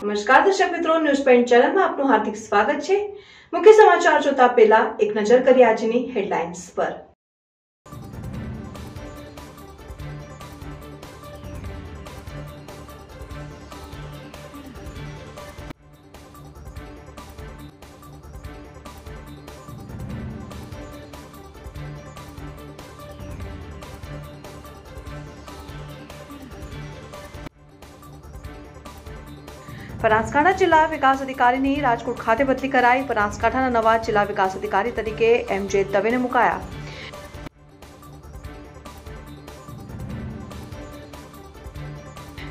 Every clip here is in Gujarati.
નમસ્કાર દર્શક મિત્રો, ન્યૂઝ પોઈન્ટ ચેનલમાં આપનું હાર્દિક સ્વાગત છે। મુખ્ય સમાચાર જોતા પહેલા એક નજર કરીએ આજની હેડલાઇન્સ પર। બનાસકાંઠા જિલ્લા વિકાસ અધિકારીની રાજકોટ ખાતે બદલી કરાઈ। બનાસકાંઠાના નવા જિલ્લા વિકાસ અધિકારી તરીકે એમ.જે. દવેને મુકાયા।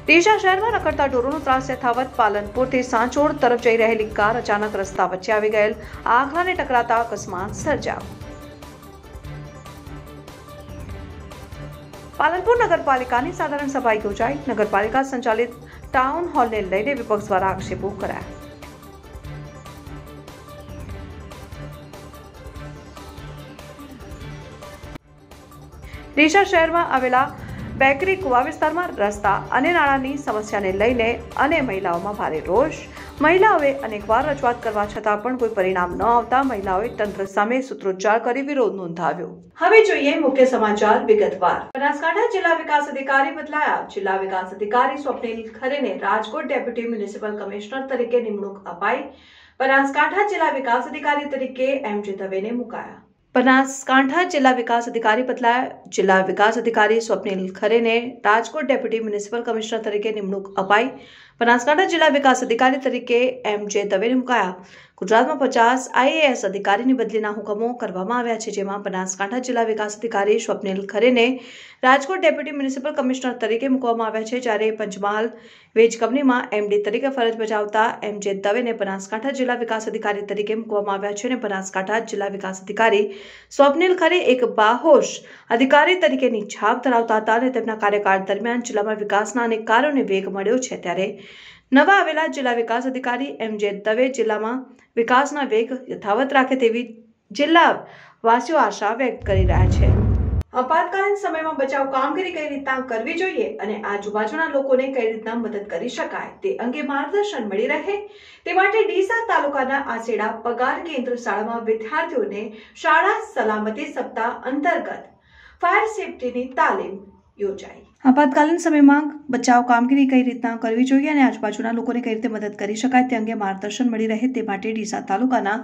ડીસા શહેરમાં રખડતા ઢોરોનો ત્રાસ યથાવત। પાલનપુરથી સાંચોર તરફ જઈ રહેલી કાર અચાનક રસ્તા વચ્ચે આવી ગયેલ આખલાને ટકરાતા અકસ્માત સર્જાયો। પાલનપુર નગરપાલિકાની સાધારણ સભા યોજાઈ। નગરપાલિકા સંચાલિત ટાઉન હોલને લઈને વિપક્ષ દ્વારા આક્ષેપો કરાયા। ડીસા શહેરમાં આવેલા બેકરી કુવા વિસ્તારમાં રસ્તા અને નાળાની સમસ્યાને લઈને અને મહિલાઓમાં ભારે રોષ। મહિલાઓએ અનેકવાર રજૂઆત કરવા છતાં પણ કોઈ પરિણામ ન આવતા મહિલાઓએ તંત્ર સામે સૂત્રોચ્ચાર કરી વિરોધ નોંધાવ્યો। હવે જોઈએ મુખ્ય સમાચાર વિગતવાર। બનાસકાંઠા જિલ્લા વિકાસ અધિકારી બદલાયા। જિલ્લા વિકાસ અધિકારી સ્વપ્નિલ ખરેને રાજકોટ ડેપ્યુટી મ્યુનિસિપલ કમિશનર તરીકે નિમણૂક અપાઈ। બનાસકાંઠા જિલ્લા વિકાસ અધિકારી તરીકે એમ.જે. દવેને મુકાયા। બનાસકાંઠા જિલ્લા વિકાસ અધિકારી બદલાયા। જિલ્લા વિકાસ અધિકારી સ્વપ્નિલ ખરેને રાજકોટ ડેપ્યુટી મ્યુનિસિપલ કમિશનર તરીકે નિમણૂક અપાઈ। બનાસકાંઠા જિલ્લા વિકાસ અધિકારી તરીકે એમ.જે. દવેને મુકાયા। ગુજરાતમાં 50 આઈએએસ અધિકારીની બદલીના હુકમો કરવામાં આવ્યા છે, જેમાં બનાસકાંઠા જિલ્લા વિકાસ અધિકારી સ્વપ્નિલ ખરેને રાજકોટ ડેપ્યુટી મ્યુનિસિપલ કમિશનર તરીકે મૂકવામાં આવ્યા છે, જ્યારે પંચમહાલ વેજ કંપનીમાં એમડી તરીકે ફરજ બજાવતા એમ.જે. દવેને બનાસકાંઠા જિલ્લા વિકાસ અધિકારી તરીકે મૂકવામાં આવ્યા છે અને બનાસકાંઠા જિલ્લા વિકાસ અધિકારી સ્વપ્નિલ ખરે એક બાહોશ અધિકારી તરીકેની છાપ ધરાવતા હતા અને તેમના કાર્યકાળ દરમિયાન જિલ્લામાં વિકાસના અનેક કાર્યોને વેગ મળ્યો છે। ત્યારે નવા આવેલા જિલ્લા વિકાસ અધિકારી એમ.જે. દવે જિલ્લામાં વિકાસના વેગ યથાવત રાખે તેવી જિલ્લાવાસીઓ આશા વ્યક્ત કરી રહ્યા છે। આપાતકાલીન સમયમાં બચાવ કામગીરી કઈ રીતના કરવી જોઈએ અને આજુબાજુના લોકોને કઈ રીતના મદદ કરી શકાય તે અંગે માર્ગદર્શન મળી રહે તે માટે ડીસા તાલુકાના આસેડા પગાર કેન્દ્ર શાળામાં વિદ્યાર્થીઓને શાળા સલામતી સપ્તાહ અંતર્ગત ફાયર સેફટીની તાલીમ યોજાઈ। આપાતકાલીન સમયમાં બચાવ કામગીરી કઈ રીતના કરવી જોઈએ અને આજુબાજુના લોકોને કઈ રીતે મદદ કરી શકાય તે અંગે માર્ગદર્શન મળી રહે તે માટે ડીસા તાલુકાના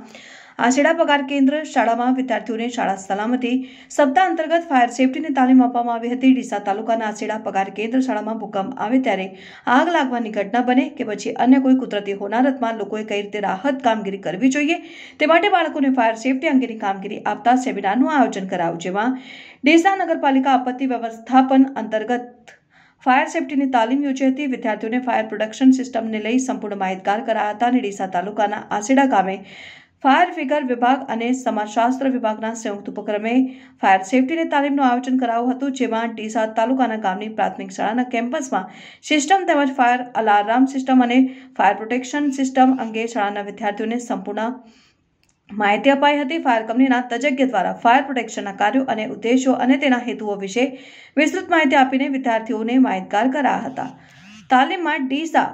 આસેડા પગાર કેન્દ્ર શાળામાં વિદ્યાર્થીઓને શાળા સલામતી સપ્તાહ અંતર્ગત ફાયર સેફટીની તાલીમ આપવામાં આવી હતી। ડીસા તાલુકાના આસેડા પગાર કેન્દ્ર શાળામાં ભૂકંપ આવે ત્યારે આગ લાગવાની ઘટના બને કે પછી અન્ય કોઈ કુદરતી હોનારતમાં લોકોએ કઈ રીતે રાહત કામગીરી કરવી જોઈએ તે માટે બાળકોને ફાયર સેફટી અંગેની કામગીરી આપતા સેમિનારનું આયોજન કરાયું, જેમાં ડીસા નગરપાલિકા આપત્તિ વ્યવસ્થાપન અંતર્ગત ફાયર સેફટીની તાલીમ યોજી હતી। વિદ્યાર્થીઓને ફાયર પ્રોટેક્શન સિસ્ટમને લઈ સંપૂર્ણ માહિતગાર કરાયા હતા અને ડીસા તાલુકાના આસેડા ગામે ફાયર ફિગર વિભાગ અને સમાજશાસ્ત્ર વિભાગના સંયુક્ત ઉપક્રમે ફાયર સેફટીની તાલીમનું આયોજન કરાયું હતું, જેમાં ડીસા તાલુકાના ગામની પ્રાથમિક શાળાના કેમ્પસમાં સિસ્ટમ તેમજ ફાયર અલાર્મ સિસ્ટમ અને ફાયર પ્રોટેક્શન સિસ્ટમ અંગે શાળાના વિદ્યાર્થીઓને સંપૂર્ણ માહિતી અપાઈ હતી। ફાયર કંપનીના તજજ્ઞ દ્વારા ફાયર પ્રોટેક્શનના કાર્યો અને ઉદ્દેશો અને તેના હેતુઓ વિશે વિસ્તૃત માહિતી આપીને વિદ્યાર્થીઓને માહિતગાર કરાયા હતા। તાલીમમાં ડીસા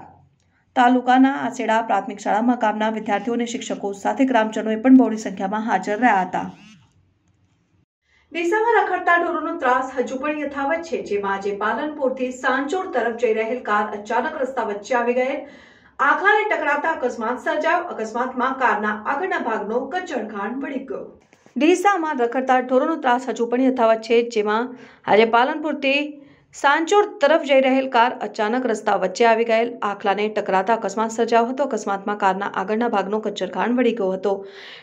તાલુકાના આસેડા પ્રાથમિક શાળામાં ગામના વિદ્યાર્થીઓ અને શિક્ષકો સાથે ગ્રામજનોએ પણ બહોળી સંખ્યામાં હાજર રહ્યા હતા। ડીસામાં રખડતા ઢોરોનો ત્રાસ હજુ પણ યથાવત છે, જેમાં આજે પાલનપુરથી સાંચોર તરફ જઈ રહેલ કાર અચાનક રસ્તા વચ્ચે આવી ગયેલ આખલાને ટકરાતા અકસ્માત સર્જાયો। અકસ્માતમાં કારના આગળના ભાગનો કચડખાંડ વળી ગયો। ડીસામાં રખડતા ઢોરોનો ત્રાસ હજુ પણ યથાવત છે, જેમાં આજે પાલનપુરથી સાંચોર તરફ જઈ રહેલ કાર અચાનક રસ્તા વચ્ચે આવી ગયેલ આખલાને ટકરાતા અકસ્માત સર્જાયો હતો। અકસ્માતમાં કારના આગળના ભાગનો કચડખાંડ વળી ગયો હતો।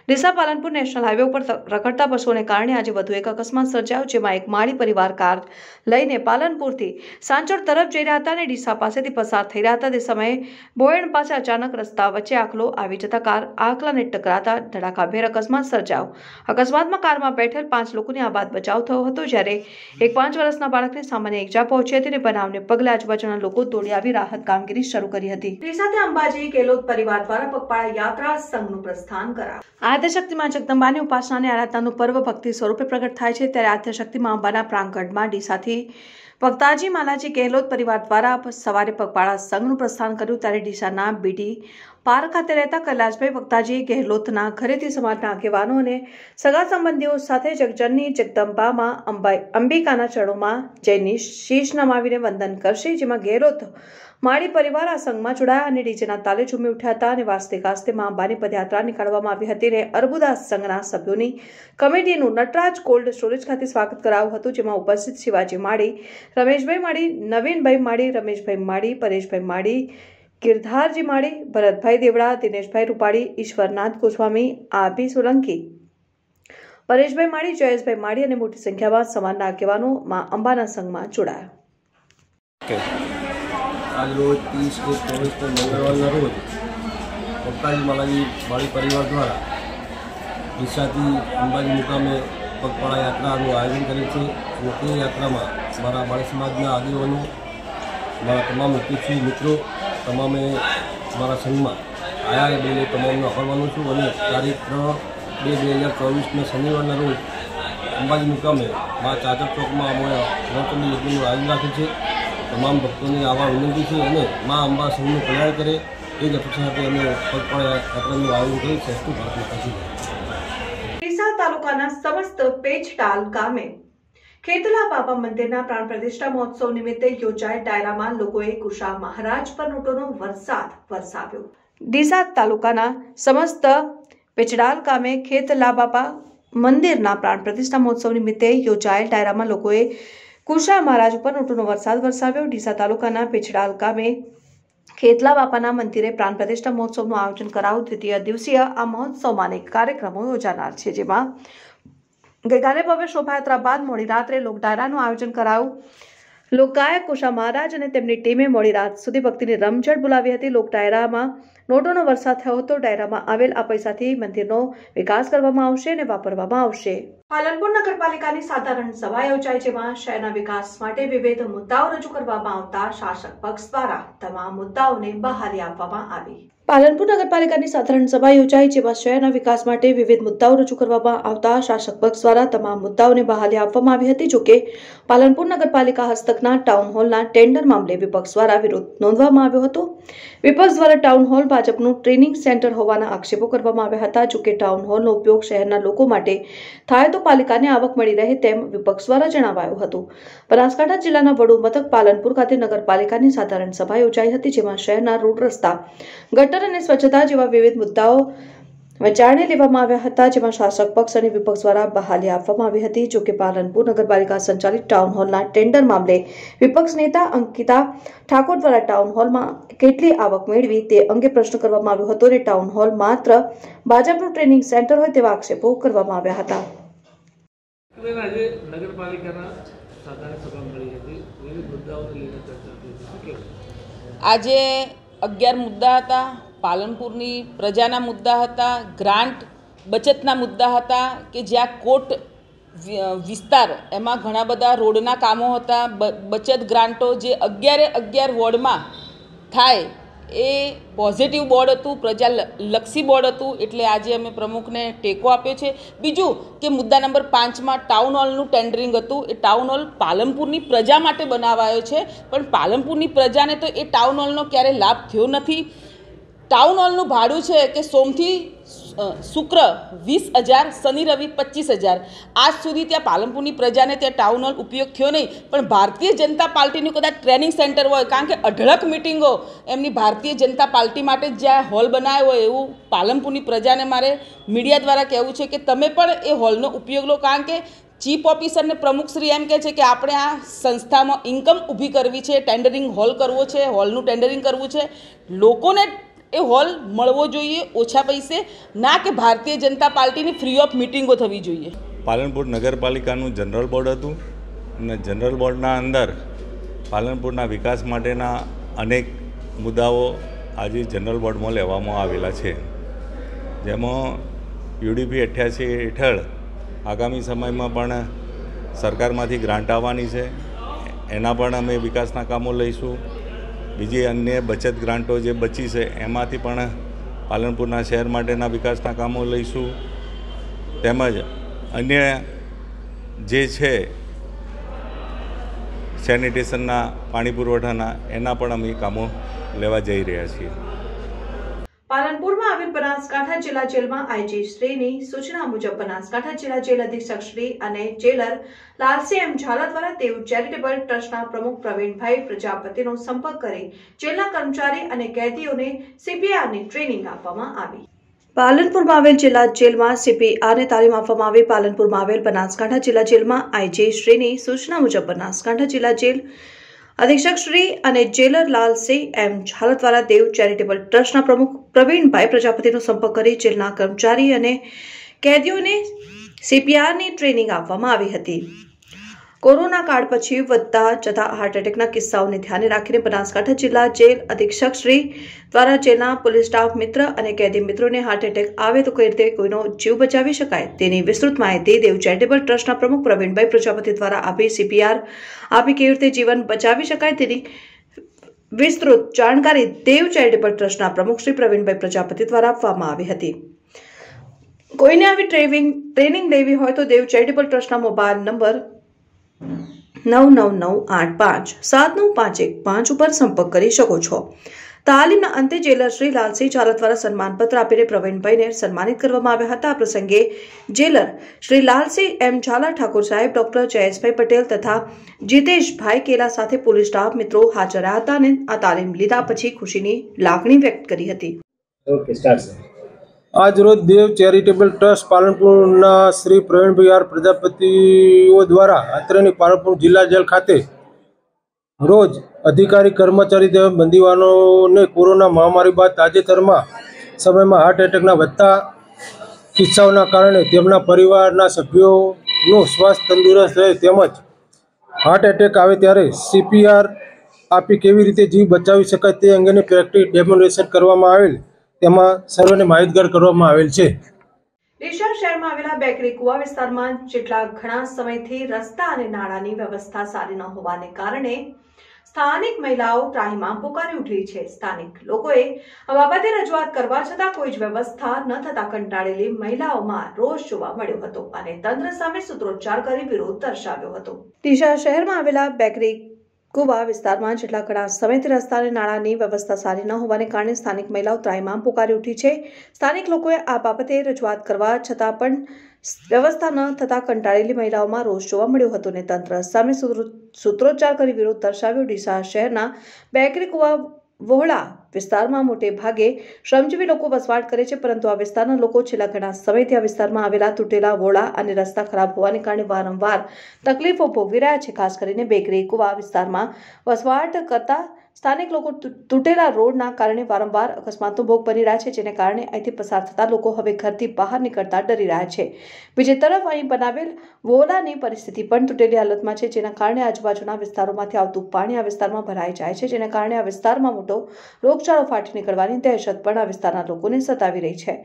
ડીસા પાલનપુર નેશનલ હાઈવે ઉપર રખડતા પશુઓને કારણે આજે વધુ એક અકસ્માત સર્જાયો, જેમાં એક માળી પરિવાર કાર લઈને પાલનપુરથી સાંચોર તરફ જઈ રહ્યા હતા અને ડીસા પાસેથી પસાર થઈ રહ્યા હતા તે સમયે બોયણ પાસે અચાનક રસ્તા વચ્ચે આખલો આવી જતા કાર આખલાને ટકરાતા ધડાકાભેર અકસ્માત સર્જાયો। અકસ્માતમાં કારમાં બેઠેલ 5 લોકોની આબાદ બચાવ થયો હતો, જ્યારે એક 5 વર્ષના બાળકને સામાન્ય ઇજા પહોંચી હતી અને બનાવને પગલે આજુબાજુના લોકો દોડી આવી રાહત કામગીરી શરૂ કરી હતી। ડીસાથી અંબાજી કેલોદ પરિવાર દ્વારા પગપાળા યાત્રા સંઘનું પ્રસ્થાન કરાયું। આદ્યશક્તિ માં જગદંબાની ઉપાસના અને આરાધનાનું પર્વ ભક્તિ સ્વરૂપે પ્રગટ થાય છે, ત્યારે આદ્યશક્તિ માં અંબાના પ્રાંગણમાં ડીસાથી વક્તાજી માલાજી ગેહલોત પરિવાર દ્વારા સવારે પગપાળા સંઘનું પ્રસ્થાન કર્યું ત્યારે ડીસાના બીડી પાર્ક ખાતે રહેતા કૈલાશભાઈ વક્તાજી ગેહલોતના ઘરેથી સમાજના આગેવાનો અને સગા સંબંધીઓ સાથે જગજનની જગદંબામાં અંબિકાના ચરણોમાં જઈને શીશ નમાવીને વંદન કરશે, જેમાં ગેહલોત માળી પરિવાર આ સંઘમાં જોડાયા અને ડીજેના તાલે ઝૂમી ઉઠ્યા હતા અને વાસ્તે ગાસ્તે મા અંબાની પદયાત્રા નીકાળવામાં આવી હતી અને અર્બુદાસ સંઘના સભ્યોની કમિટીનું નટરાજ કોલ્ડ સ્ટોરેજ ખાતે સ્વાગત કરાયું હતું, જેમાં ઉપસ્થિત શિવાજી માળી, રમેશભાઈ માળી, નવીનભાઈ માળી, રમેશભાઈ માળી, પરેશભાઈ માળી, ગિરધારજી માળી, ભરતભાઈ દેવડા, દિનેશભાઈ રૂપાણી, ઈશ્વરનાથ ગોસ્વામી, આભી સોલંકી, પરેશભાઈ માળી, જયેશભાઈ માળી અને મોટી સંખ્યામાં સમાજના આગેવાનો મા અંબાના સંઘમાં જોડાયા। आज रोज 30/24 मंगलवार रोज वक्ताजी मालाजी माળી परिवार द्वारा ડીસાથી અંબાજી મુકામે પગપાળા યાત્રાનું આયોજન કરેલ છે અને તે યાત્રામાં મારા માળી સમાજના આગેવાનો, મારા તમામ ઉપસ્થિત મિત્રો, તમામે મારા સંઘમાં આયા એ બદલે તમામને આભારવાનું છું અને તારીખ 3/2/2024 શનિવારના રોજ અંબાજી મુકામે મા ચાચર ચોકમાં અમે નવચંડી યજ્ઞનું આયોજન રાખ્યું છે। તમામ ભક્તોને આવા વિનંતી છે અને મા અંબા સંઘનું કલ્યાણ કરે એ જ અપેક્ષા સાથે અમે પગપાળા યાત્રાનું આયોજન કરી શ્રેષ્ઠ ભારતની પાસે। ડીસા તાલુકાના સમસ્ત પેચટાલ ગામે ખેતલા બાબા મંદિરના પ્રાણ પ્રતિષ્ઠા મહોત્સવ નિમિત્તે યોજાયેલ ડાયરામાં લોકોએ કુશા મહારાજ પર નોટોનો વરસાદ વરસાવ્યો। ડીસા તાલુકાના સમસ્ત પેચડાલ ગામે ખેતલા બાબા મંદિરના પ્રાણ પ્રતિષ્ઠા મહોત્સવ નિમિત્તે યોજાયેલ ડાયરામાં લોકોએ કુશા મહારાજ ઉપર નોટોનો વરસાદ વરસાવ્યો। ડીસા તાલુકાના પેચડાલ ગામે ખેતલા બાપાના મંદિરે પ્રાણ પ્રતિષ્ઠા મહોત્સવનું આયોજન કરાયું। દ્વિતીય દિવસીય આ મહોત્સવમાં અનેક કાર્યક્રમો યોજાનાર છે, જેમાં ગઈકાલે ભવ્ય શોભાયાત્રા બાદ મોડી રાત્રે લોક ડાયરાનું આયોજન કરાયું। લોકગાયક કુશા મહારાજ અને તેમની ટીમે મોડી રાત સુધી ભક્તિની રમઝટ બોલાવી હતી। લોક ડાયરામાં નોટોનો વરસાદ થયો હતો। ડાયરામાં આવેલ આ પૈસાથી મંદિરનો વિકાસ કરવામાં આવશે અને વાપરવામાં આવશે। પાલનપુર નગરપાલિકાની સાધારણ સભા યોજાઈ, જેમાં શહેરના વિકાસ માટે વિવિધ મુદ્દાઓ રજૂ કરવામાં આવતા શાસક પક્ષ દ્વારા તમામ મુદ્દાઓને બહાલી આપવામાં આવી। પાલનપુર નગરપાલિકાની સાધારણ સભા યોજાઈ, જેમાં શહેરના વિકાસ માટે વિવિધ મુદ્દાઓ રજૂ કરવામાં આવતા શાસક પક્ષ દ્વારા તમામ મુદ્દાઓને બહાલી આપવામાં આવી હતી। જોકે પાલનપુર નગરપાલિકા હસ્તકના ટાઉન હોલના ટેન્ડર મામલે વિપક્ષ દ્વારા વિરોધ નોંધવામાં આવ્યો હતો। વિપક્ષ દ્વારા ટાઉન હોલ ભાજપનું ટ્રેનિંગ સેન્ટર હોવાના આક્ષેપો કરવામાં આવ્યા હતા। જોકે ટાઉન હોલનો ઉપયોગ શહેરના લોકો માટે થાય તો પાલિકાને આવક મળી રહે તેમ વિપક્ષ દ્વારા જણાવાયું હતું। બનાસકાંઠા જિલ્લાના વડુ મથક પાલનપુર ખાતે નગરપાલિકાની સાધારણ સભા યોજાઈ હતી, જેમાં શહેરના રોડ, રસ્તા, ગટર અને સ્વચ્છતા જેવા વિવિધ મુદ્દાઓ વિચારણે લેવામાં આવ્યા હતા, જેમાં શાસક પક્ષ અને વિપક્ષ દ્વારા બહાલી આપવામાં આવી હતી। જોકે પાલનપુર નગરપાલિકા સંચાલિત ટાઉન હોલના ટેન્ડર મામલે વિપક્ષ નેતા અંકિતા ઠાકોર દ્વારા ટાઉન હોલમાં કેટલી આવક મેળવી તે અંગે પ્રશ્ન કરવામાં આવ્યો હતો અને ટાઉન હોલ માત્ર ભાજપનું ટ્રેનિંગ સેન્ટર હોય તેવા આક્ષેપો કરવામાં આવ્યા હતા। આજે 11 મુદ્દા હતા। પાલનપુરની પ્રજાના મુદ્દા હતા, ગ્રાન્ટ બચતના મુદ્દા હતા કે જ્યાં કોટ વિસ્તાર એમાં ઘણા બધા રોડના કામો હતા, બચત ગ્રાન્ટો જે 11 વોર્ડમાં થાય એ પોઝિટિવ બોર્ડ હતું, પ્રજાલક્ષી બોર્ડ હતું, એટલે આજે અમે પ્રમુખને ટેકો આપ્યો છે। બીજું કે મુદ્દા નંબર 5માં ટાઉન હોલનું ટેન્ડરિંગ હતું। એ ટાઉન હોલ પાલનપુરની પ્રજા માટે બનાવાયો છે, પણ પાલનપુરની પ્રજાને તો એ ટાઉન હોલનો ક્યારેય લાભ થયો નથી। ટાઉન હોલનું ભાડું છે કે સોમથી શુક્ર 20,000, શનિ રવિ 25,000। આજ સુધી ત્યાં પાલનપુરની પ્રજાને ત્યાં ટાઉન હોલ ઉપયોગ થયો નહીં, પણ ભારતીય જનતા પાર્ટીનું કદાચ ટ્રેનિંગ સેન્ટર હોય, કારણ કે અઢળક મિટિંગો એમની ભારતીય જનતા પાર્ટી માટે જ્યાં હોલ બનાવ્યો હોય એવું પાલનપુરની પ્રજાને મારે મીડિયા દ્વારા કહેવું છે કે તમે પણ એ હોલનો ઉપયોગ લો, કારણ કે ચીફ ઓફિસરને પ્રમુખશ્રી એમ કહે છે કે આપણે આ સંસ્થામાં ઇન્કમ ઊભી કરવી છે, ટેન્ડરિંગ હોલ કરવો છે, હોલનું ટેન્ડરિંગ કરવું છે, લોકોને એ હોલ મળવો જોઈએ ઓછા પૈસે, ના કે ભારતીય જનતા પાર્ટીની ફ્રી ઓફ મિટિંગો થવી જોઈએ। પાલનપુર નગરપાલિકાનું જનરલ બોર્ડ હતું અને જનરલ બોર્ડના અંદર પાલનપુરના વિકાસ માટેના અનેક મુદ્દાઓ આજે જનરલ બોર્ડમાં લેવામાં આવેલા છે, જેમાં યુડીપી 88 હેઠળ આગામી સમયમાં પણ સરકારમાંથી ગ્રાન્ટ આવવાની છે, એના પણ અમે વિકાસના કામો લઈશું। બીજી અન્ય બચત ગ્રાન્ટો જે બચી છે એમાંથી પણ પાલનપુરના શહેર માટેના વિકાસના કામો લઈશું। તેમજ અન્ય જે છે સેનિટેશનના, પાણી પુરવઠાના એના પણ અમે કામો લેવા જઈ રહ્યા છીએ. પાલનપુરમાં આવેલ બનાસકાંઠા જિલ્લા જેલમાં આઈજી શ્રીની સૂચના મુજબ બનાસકાંઠા જિલ્લા જેલ અધિક્ષક શ્રી અને જેલર લાલસિંહ એમ ઝાલા દ્વારા દેવ ચેરિટેબલ ટ્રસ્ટના પ્રમુખ પ્રવીણભાઈ પ્રજાપતિનો સંપર્ક કરી જેલના કર્મચારી અને કેદીઓને CPRની ટ્રેનિંગ આપવામાં આવી. પાલનપુરમાં આવેલ જિલ્લા જેલમાં CPRને તાલીમ આપવામાં આવી. પાલનપુરમાં આવેલ બનાસકાંઠા જિલ્લા જેલમાં આઈજી શ્રીની સૂચના મુજબ બનાસકાંઠા જિલ્લા જેલ અધિક્ષક શ્રી અને જેલર લાલસિંહ એમ ઝાલા દ્વારા દેવ ચેરિટેબલ ટ્રસ્ટના પ્રમુખ પ્રવીણભાઈ પ્રજાપતિનો સંપર્ક કરી જેલના કર્મચારી અને કેદીઓને CPRની ટ્રેનિંગ આપવામાં આવી હતી. કોરોના કાળ પછી વધતા જતા હાર્ટ એટેકના કિસ્સાઓને ધ્યાને રાખીને બનાસકાંઠા જિલ્લા જેલ અધિક્ષક શ્રી દ્વારા જેલના પોલીસ સ્ટાફ મિત્ર અને કેદી મિત્રોને હાર્ટ એટેક આવે તો કઈ રીતે કોઈનો જીવ બચાવી શકાય તેની વિસ્તૃત માહિતી દેવ ચેરિટેબલ ટ્રસ્ટના પ્રમુખ પ્રવીણભાઈ પ્રજાપતિ દ્વારા આપી. CPR આપી કેવી રીતે જીવન બચાવી શકાય તેની વિસ્તૃત જાણકારી દેવ ચેરિટેબલ ટ્રસ્ટના પ્રમુખ શ્રી પ્રવીણભાઈ પ્રજાપતિ દ્વારા આપવામાં આવી હતી. કોઈને આવી ટ્રેનિંગ લેવી હોય તો દેવ ચેરિટેબલ ટ્રસ્ટના મોબાઈલ નંબર 9998579515 ઉપર સંપર્ક કરી શકો છો. તાલીમના અંતે જેલર શ્રી લાલસિંહ ઝાલા દ્વારા સન્માનપત્ર આપીને પ્રવીણભાઈને સન્માનિત કરવામાં આવ્યા હતા. આ પ્રસંગે જેલર શ્રી લાલસિંહ એમ ઝાલા, ઠાકોર સાહેબ, ડોક્ટર જયેશભાઈ પટેલ તથા જીતેશભાઈ કેલા સાથે પોલીસ સ્ટાફ મિત્રો હાજર રહ્યા હતા અને આ તાલીમ લીધા પછી ખુશીની લાગણી વ્યક્ત કરી હતી. આજ રોજ દેવ ચેરિટેબલ ટ્રસ્ટ પાલનપુરના શ્રી પ્રવીણભાઈ પ્રજાપતિઓ દ્વારા અત્રેની પાલનપુર જિલ્લા જેલ ખાતે રોજ અધિકારી, કર્મચારી તેમજ બંદીવાનોને કોરોના મહામારી બાદ તાજેતરમાં સમયમાં હાર્ટ એટેકના વધતા કિસ્સાઓના કારણે તેમના પરિવારના સભ્યોનું સ્વાસ્થ્ય તંદુરસ્ત રહે તેમજ હાર્ટ એટેક આવે ત્યારે CPR આપી કેવી રીતે જીવ બચાવી શકાય તે અંગેની પ્રેક્ટિસ ડેમોન્સ્ટ્રેશન કરવામાં આવેલ. તેમાં સર્વેને માહિતગાર કરવામાં આવેલ છે. ડીસા શહેરમાં આવેલા બેકરી કુવા વિસ્તારમાં જેટલા ઘણા સમયથી રસ્તા અને નાળાની વ્યવસ્થા સારી ન હોવાને કારણે સ્થાનિક મહિલાઓ ત્રાહિમામ પોકારી ઉઠી છે. સ્થાનિક લોકોએ આ બાબતે રજૂઆત કરવા છતાં કોઈ જ વ્યવસ્થા ન થતા કંટાળેલી મહિલાઓમાં રોષ જોવા મળ્યો હતો અને તંત્ર સામે સૂત્રોચ્ચાર કરી વિરોધ દર્શાવ્યો હતો. ડીસા શહેરમાં આવેલા બેકરી કુવા વિસ્તારમાં જેટલા ઘણા સમયથી રસ્તા અને નાળાની વ્યવસ્થા સારી ન હોવાને કારણે સ્થાનિક મહિલાઓ ત્રાહિમામ પોકારી ઉઠી છે. સ્થાનિક લોકોએ આ બાબતે રજૂઆત કરવા છતાં પણ વ્યવસ્થા ન થતા કંટાળેલી મહિલાઓમાં રોષ જોવા મળ્યો હતો અને તંત્ર સામે સૂત્રોચ્ચાર કરી વિરોધ દર્શાવ્યો. ડીસા શહેરના બેકરી કુવા વહોળા વિસ્તારમાં મોટે ભાગે શ્રમજીવી લોકો વસવાટ કરે છે, પરંતુ આ વિસ્તારના લોકો છેલ્લા ઘણા સમયથી આ વિસ્તારમાં આવેલા તૂટેલા વોળા અને રસ્તા ખરાબ હોવાને કારણે વારંવાર તકલીફો ભોગવી રહ્યા છે. ખાસ કરીને બેકરી કુવા વિસ્તારમાં વસવાટ કરતા સ્થાનિક લોકો તૂટેલા રોડના કારણે વારંવાર અકસ્માતનો ભોગ બની રહ્યા છે, જેને કારણે અહીંથી પસાર થતા લોકો હવે ઘરથી બહાર નીકળતા ડરી રહ્યા છે. બીજી તરફ અહીં બનાવેલ વોલાની પરિસ્થિતિ પણ તૂટેલી હાલતમાં છે, જેના કારણે આજુબાજુના વિસ્તારોમાંથી આવતું પાણી આ વિસ્તારમાં ભરાઈ જાય છે, જેને કારણે આ વિસ્તારમાં મોટો રોગચાળો ફાટી નીકળવાની દહેશત પણ આ વિસ્તારના લોકોને સતાવી રહી છે.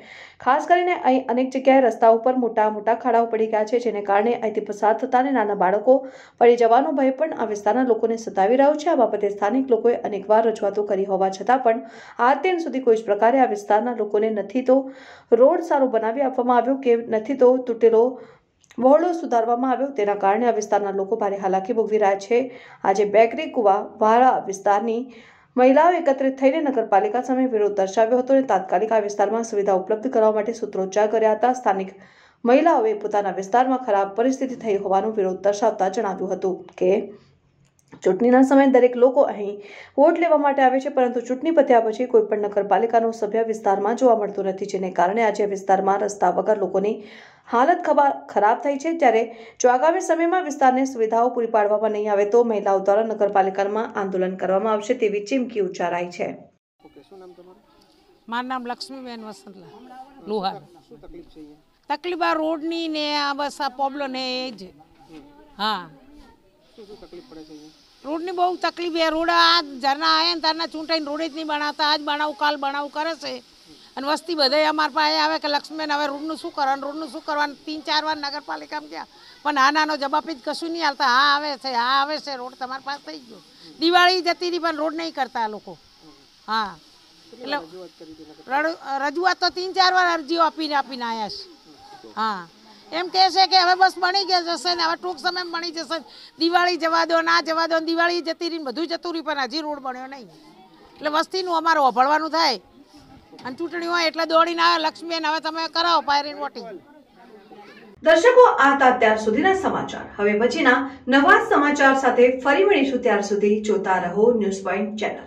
ખાસ કરીને અહીં અનેક જગ્યાએ રસ્તા ઉપર મોટા મોટા ખાડાઓ પડી ગયા છે, જેને કારણે અહીંથી પસાર થતા નાના બાળકો પડી જવાનો ભય પણ આ વિસ્તારના લોકોને સતાવી રહ્યો છે. આ બાબતે સ્થાનિક લોકોએ અનેકવાર રજૂઆતો કરી હોવા છતાં પણ આજ દિન સુધી કોઈ જ પ્રકારે આ વિસ્તારના લોકોને નથી તો રોડ સારો બનાવી આપવામાં આવ્યો કે નથી તો તૂટેલો વહોળો સુધારવામાં આવ્યો. તેના કારણે આ વિસ્તારના લોકો ભારે હાલાકી ભોગવી રહ્યા છે. આજે બેકરી કુવા વાળા વિસ્તારની મહિલાઓ એકત્રિત થઈને નગરપાલિકા સામે વિરોધ દર્શાવ્યો હતો અને તાત્કાલિક આ વિસ્તારમાં સુવિધા ઉપલબ્ધ કરવા માટે સૂત્રોચ્ચાર કર્યા હતા. સ્થાનિક મહિલાઓએ પોતાના વિસ્તારમાં ખરાબ પરિસ્થિતિ થઈ હોવાનો વિરોધ દર્શાવતા જણાવ્યું હતું કે ચૂંટણીના સમયે દરેક લોકો અહીં વોટ લેવા માટે આવે છે, પરંતુ ચૂંટણી પત્યા પછી કોઈ પણ નગરપાલિકાનો સભ્ય વિસ્તારમાં જોવા મળતો નથી, જેને કારણે આજે વિસ્તારમાં રસ્તા વગર લોકોની હાલત ખરાબ થઈ છે. ત્યારે જો આગામી સમયમાં વિસ્તારને સુવિધાઓ પૂરી પાડવામાં નહીં આવે તો મહિલાઓ દ્વારા નગરપાલિકામાં આંદોલન કરવામાં આવશે તેવી ચીમકી ઉચ્ચારાઈ છે. મારું નામ લક્ષ્મીબેન વસંતલા લોહાર. તકલીફ આ રોડની ને આ બસ આ પ્રોબ્લેમ ને એ જ. હા, રોડની બહુ તકલીફ છે. રોડ આ ઝરના આવ્યા ને તારના ચૂંટાઈને રોડ જ નહીં બનાવતા. આજ બનાવું કાલ બનાવું કરે છે અને વસ્તી બધે અમારા પાસે આવે કે લક્ષ્મીબેન હવે રોડનું શું કરવાનું, રોડનું શું કરવાનું. 3-4 વાર નગરપાલિકામાં ગયા પણ નાનો જવાબ જ કશું નહીં હાલતા. હા આવે છે, હા આવે છે, રોડ તમારી પાસે થઈ ગયો. દિવાળી જતી રહી પણ રોડ નહીં કરતા આ લોકો. હા, એટલે રજૂઆત તો 3-4 વાર અરજીઓ આપીને આવ્યા છે. હા, એમ કહે છે કે હવે બસ બની જશે ને હવે ટૂંક સમયમાં બની જશે, દિવાળી જવા દો, ના જવા દો, દિવાળી જતી રહી, બધું જતું રહ્યું, પણ હજી રોડ બન્યો નહીં. એટલે વસ્તીનું અમારું ઓભળવાનું થાય અને ચૂંટણી હોય એટલે દોડીને આવે, લક્ષ્મીબેન હવે તમે કરાવો પાયરીન વોટિંગ. દર્શકો, આ હતા ત્યાર સુધીના સમાચાર. હવે પછીના નવા સમાચાર સાથે ફરી મળીશું. ત્યાર સુધી જોતા રહો ન્યૂઝ પોઈન્ટ ચેનલ.